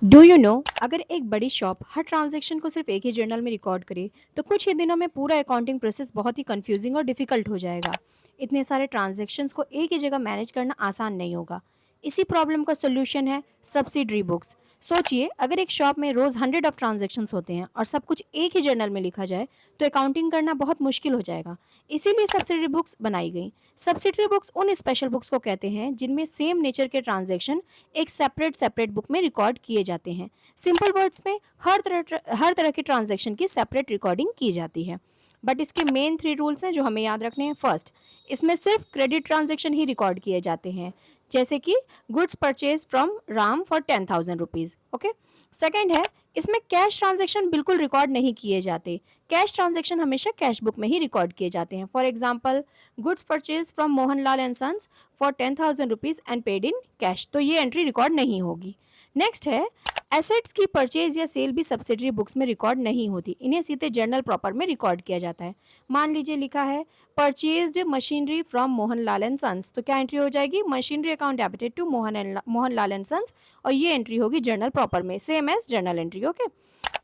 Do you know, अगर एक बड़ी शॉप हर ट्रांजैक्शन को सिर्फ एक ही जर्नल में रिकॉर्ड करे तो कुछ ही दिनों में पूरा अकाउंटिंग प्रोसेस बहुत ही कंफ्यूजिंग और डिफिकल्ट हो जाएगा। इतने सारे ट्रांजैक्शंस को एक ही जगह मैनेज करना आसान नहीं होगा। इसी प्रॉब्लम का सोल्यूशन है सब्सिडरी बुक्स। सोचिए, अगर एक शॉप में रोज हंड्रेड ऑफ ट्रांजैक्शंस होते हैं और सब कुछ एक ही जर्नल में लिखा जाए तो अकाउंटिंग करना बहुत मुश्किल हो जाएगा। इसीलिए सब्सिडरी बुक्स बनाई गई। सब्सिडरी बुक्स उन स्पेशल बुक्स को कहते हैं जिनमें सेम नेचर के ट्रांजैक्शन एक सेपरेट सेपरेट बुक में रिकॉर्ड किए जाते हैं। सिंपल वर्ड्स में हर तरह के ट्रांजैक्शन की सेपरेट रिकॉर्डिंग की जाती है। बट इसके मेन थ्री रूल्स हैं जो हमें याद रखने हैं। फर्स्ट, इसमें सिर्फ क्रेडिट ट्रांजैक्शन ही रिकॉर्ड किए जाते हैं, जैसे कि goods purchase from Ram for 10,000 rupees. Okay. Second है, इसमें कैश ट्रांजैक्शन बिल्कुल रिकॉर्ड नहीं किए जाते। कैश ट्रांजैक्शन हमेशा कैश बुक में ही रिकॉर्ड किए जाते हैं। For example, goods purchase from Mohanlal and sons for 10,000 rupees and paid in cash, तो ये एंट्री रिकॉर्ड नहीं होगी। नेक्स्ट है, एसेट्स की परचेज या सेल भी सब्सिडरी बुक्स में रिकॉर्ड नहीं होती। इन्हें सीधे जर्नल प्रॉपर में रिकॉर्ड किया जाता है। मान लीजिए लिखा है purchased machinery from Mohanlal and sons, तो क्या एंट्री हो जाएगी? Machinery account debited to Mohanlal and sons, और ये एंट्री होगी जर्नल प्रॉपर में, same as journal entry. Okay.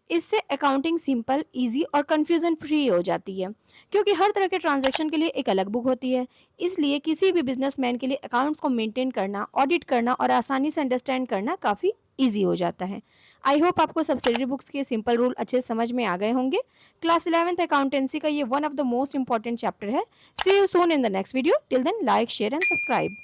इससे अकाउंटिंग सिंपल, इजी और कंफ्यूजन फ्री हो जाती है, क्योंकि हर तरह के ट्रांजैक्शन के लिए एक अलग बुक होती है। इसलिए किसी भी बिजनेसमैन के लिए अकाउंट्स को मेंटेन करना, ऑडिट करना और आसानी से अंडरस्टैंड करना काफ़ी इजी हो जाता है। आई होप आपको सब्सिडरी बुक्स के सिंपल रूल अच्छे से समझ में आ गए होंगे। क्लास 11th अकाउंटेंसी का ये one of the most important chapter है। See you soon in the next video. Till then, like, share and subscribe.